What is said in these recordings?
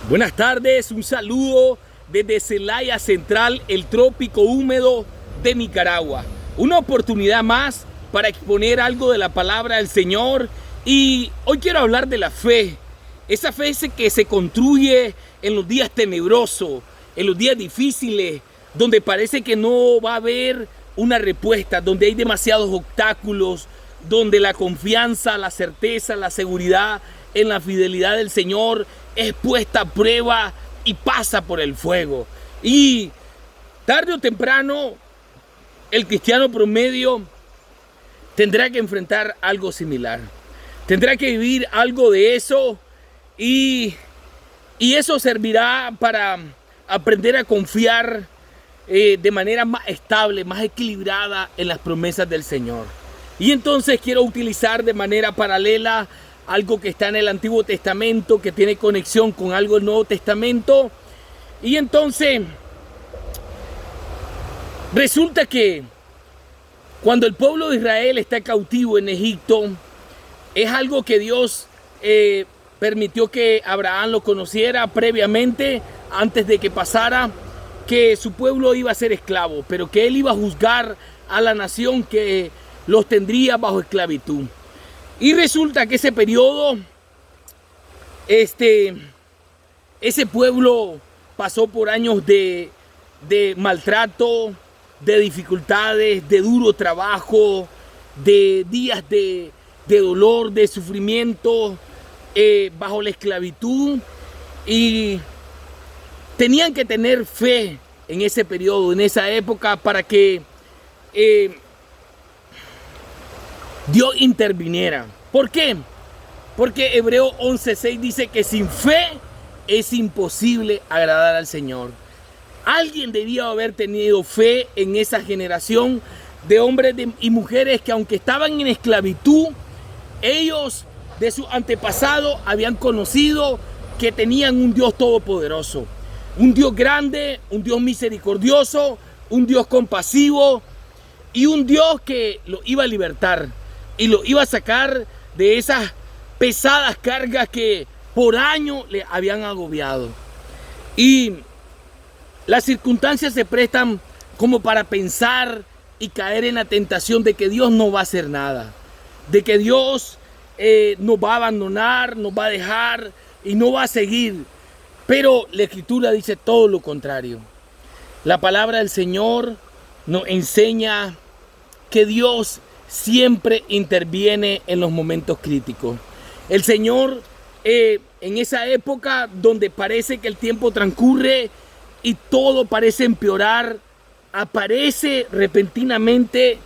Buenas tardes, un saludo desde Celaya Central, el trópico húmedo de Nicaragua. Una oportunidad más para exponer algo de la palabra del Señor. Y hoy quiero hablar de la fe. Esa fe que se construye en los días tenebrosos, en los días difíciles, donde parece que no va a haber una respuesta, donde hay demasiados obstáculos, donde la confianza, la certeza, la seguridad en la fidelidad del Señor es puesta a prueba y pasa por el fuego. Y tarde o temprano el cristiano promedio tendrá que enfrentar algo similar. Tendrá que vivir algo de eso y eso servirá para aprender a confiar de manera más estable, más equilibrada en las promesas del Señor. Y entonces quiero utilizar de manera paralela algo que está en el Antiguo Testamento, que tiene conexión con algo del Nuevo Testamento. Y entonces resulta que cuando el pueblo de Israel está cautivo en Egipto, es algo que Dios permitió que Abraham lo conociera previamente, antes de que pasara, que su pueblo iba a ser esclavo, pero que él iba a juzgar a la nación que los tendría bajo esclavitud. Y resulta que ese periodo, ese pueblo pasó por años de maltrato, de dificultades, de duro trabajo, de días de dolor, de sufrimiento, bajo la esclavitud. Y tenían que tener fe en ese periodo, en esa época, para que Dios interviniera. ¿Por qué? Porque Hebreos 11:6 dice que sin fe es imposible agradar al Señor. Alguien debía haber tenido fe en esa generación de hombres y mujeres que, aunque estaban en esclavitud, ellos de sus antepasados habían conocido que tenían un Dios todopoderoso, un Dios grande, un Dios misericordioso, un Dios compasivo y un Dios que lo iba a libertar y lo iba a sacar de esas pesadas cargas que por años le habían agobiado. Y las circunstancias se prestan como para pensar y caer en la tentación de que Dios no va a hacer nada, de que Dios nos va a abandonar, nos va a dejar y no va a seguir. Pero la Escritura dice todo lo contrario. La palabra del Señor nos enseña que Dios siempre interviene en los momentos críticos. El Señor, en esa época donde parece que el tiempo transcurre y todo parece empeorar, aparece repentinamente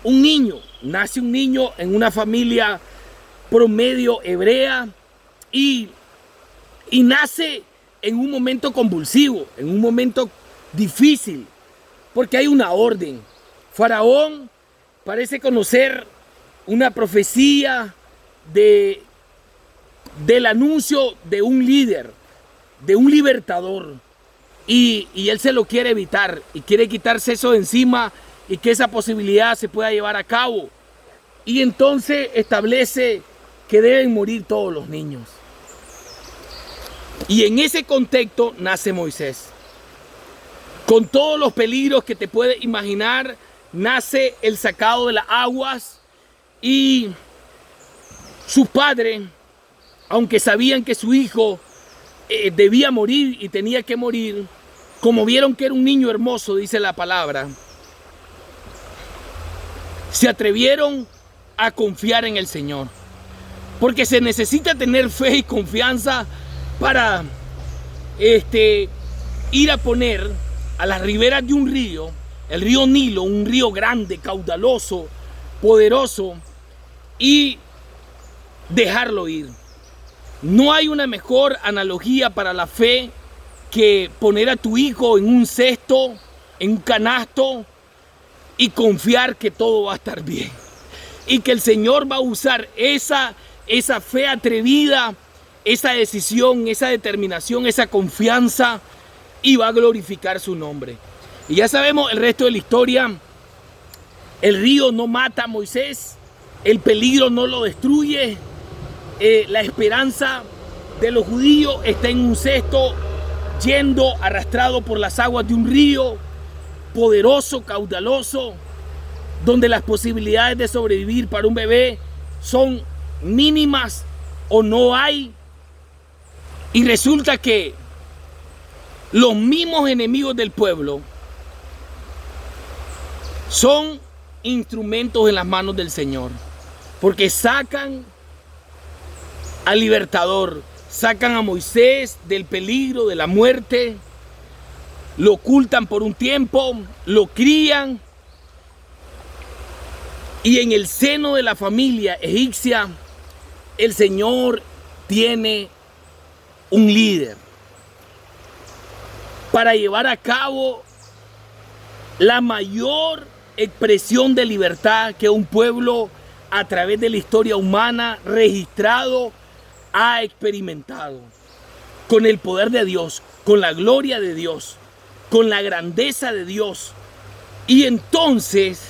un niño. Nace un niño en una familia promedio hebrea y nace en un momento convulsivo, en un momento difícil, porque hay una orden. Faraón parece conocer una profecía del anuncio de un líder, de un libertador, y él se lo quiere evitar y quiere quitarse eso de encima y que esa posibilidad se pueda llevar a cabo. Y entonces establece que deben morir todos los niños. Y en ese contexto nace Moisés. Con todos los peligros que te puedes imaginar, nace el sacado de las aguas, y sus padres, aunque sabían que su hijo debía morir y tenía que morir, como vieron que era un niño hermoso, dice la palabra, se atrevieron a confiar en el Señor. Porque se necesita tener fe y confianza para ir a poner a las riberas de un río, el río Nilo, un río grande, caudaloso, poderoso, y dejarlo ir. No hay una mejor analogía para la fe que poner a tu hijo en un cesto, en un canasto, y confiar que todo va a estar bien. Y que el Señor va a usar esa fe atrevida, esa decisión, esa determinación, esa confianza, y va a glorificar su nombre. Y ya sabemos el resto de la historia. El río no mata a Moisés, el peligro no lo destruye, la esperanza de los judíos está en un cesto, yendo arrastrado por las aguas de un río poderoso, caudaloso, donde las posibilidades de sobrevivir para un bebé son mínimas o no hay. Y resulta que los mismos enemigos del pueblo son instrumentos en las manos del Señor, porque sacan al libertador, sacan a Moisés del peligro de la muerte, lo ocultan por un tiempo, lo crían, y en el seno de la familia egipcia el Señor tiene un líder para llevar a cabo la mayor expresión de libertad que un pueblo a través de la historia humana registrado ha experimentado. Con el poder de Dios, con la gloria de Dios, con la grandeza de Dios. Y entonces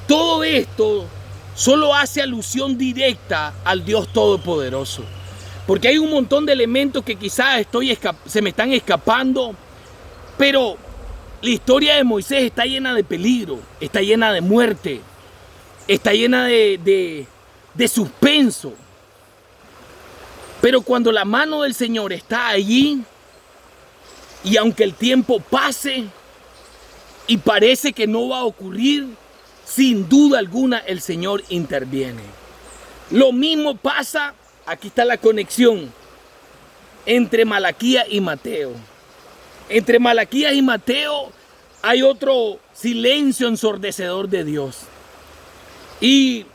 todo esto solo hace alusión directa al Dios Todopoderoso. Porque hay un montón de elementos que quizás se me están escapando, pero la historia de Moisés está llena de peligro, está llena de muerte, está llena de suspenso. Pero cuando la mano del Señor está allí, y aunque el tiempo pase y parece que no va a ocurrir, sin duda alguna el Señor interviene. Lo mismo pasa, aquí está la conexión entre Malaquías y Mateo. Entre Malaquías y Mateo hay otro silencio ensordecedor de Dios. Y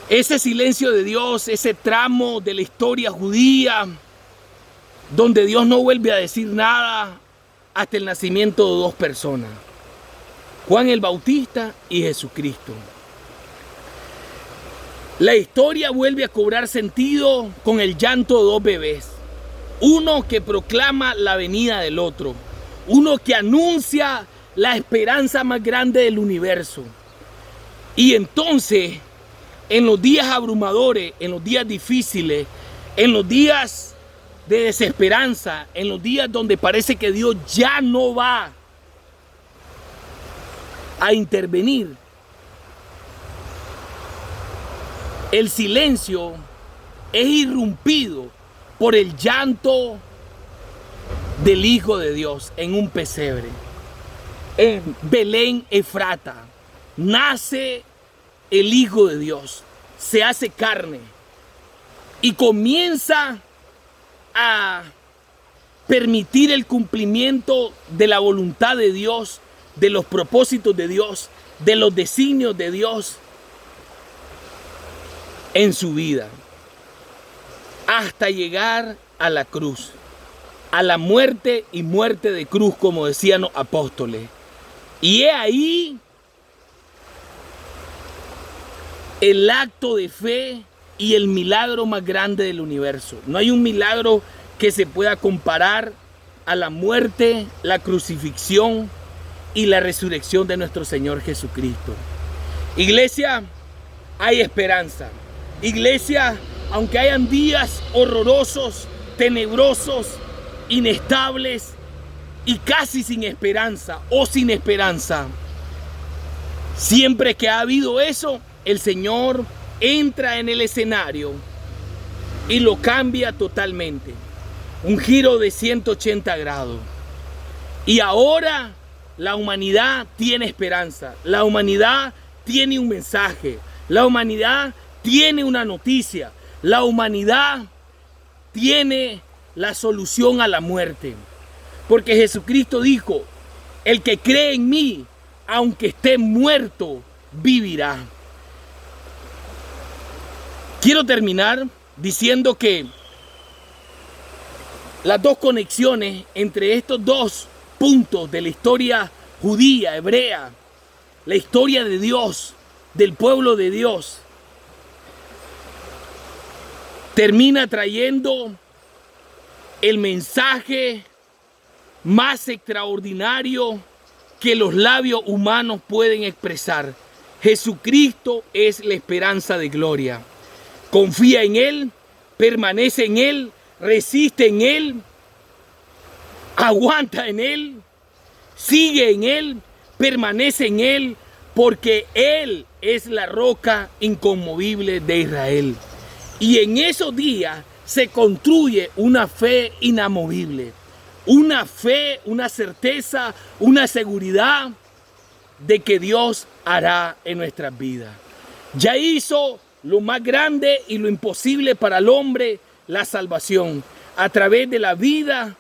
ese silencio de Dios, ese tramo de la historia judía, donde Dios no vuelve a decir nada hasta el nacimiento de dos personas, Juan el Bautista y Jesucristo. La historia vuelve a cobrar sentido con el llanto de dos bebés. Uno que proclama la venida del otro. Uno que anuncia la esperanza más grande del universo. Y entonces, en los días abrumadores, en los días difíciles, en los días de desesperanza, en los días donde parece que Dios ya no va a intervenir, el silencio es irrumpido por el llanto del Hijo de Dios en un pesebre. En Belén Efrata nace el Hijo de Dios, se hace carne y comienza a permitir el cumplimiento de la voluntad de Dios, de los propósitos de Dios, de los designios de Dios en su vida, hasta llegar a la cruz, a la muerte y muerte de cruz, como decían los apóstoles. Y he ahí el acto de fe y el milagro más grande del universo. No hay un milagro que se pueda comparar a la muerte, la crucifixión y la resurrección de nuestro Señor Jesucristo. Iglesia, hay esperanza. Iglesia, aunque hayan días horrorosos, tenebrosos, inestables y casi sin esperanza o sin esperanza, siempre que ha habido eso, el Señor entra en el escenario y lo cambia totalmente. Un giro de 180 grados. Y ahora la humanidad tiene esperanza. La humanidad tiene un mensaje. La humanidad tiene una noticia. La humanidad tiene la solución a la muerte. Porque Jesucristo dijo: el que cree en mí, aunque esté muerto, vivirá. Quiero terminar diciendo que las dos conexiones entre estos dos puntos de la historia judía, hebrea, la historia de Dios, del pueblo de Dios, termina trayendo el mensaje más extraordinario que los labios humanos pueden expresar. Jesucristo es la esperanza de gloria. Confía en Él, permanece en Él, resiste en Él, aguanta en Él, sigue en Él, permanece en Él, porque Él es la roca inconmovible de Israel. Y en esos días se construye una fe inamovible, una fe, una certeza, una seguridad de que Dios hará en nuestras vidas. Ya hizo lo más grande y lo imposible para el hombre, la salvación, a través de la vida,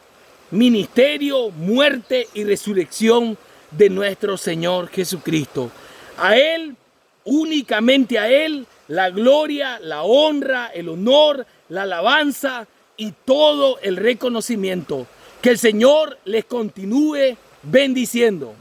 ministerio, muerte y resurrección de nuestro Señor Jesucristo. A Él, únicamente a Él, la gloria, la honra, el honor, la alabanza y todo el reconocimiento. Que el Señor les continúe bendiciendo.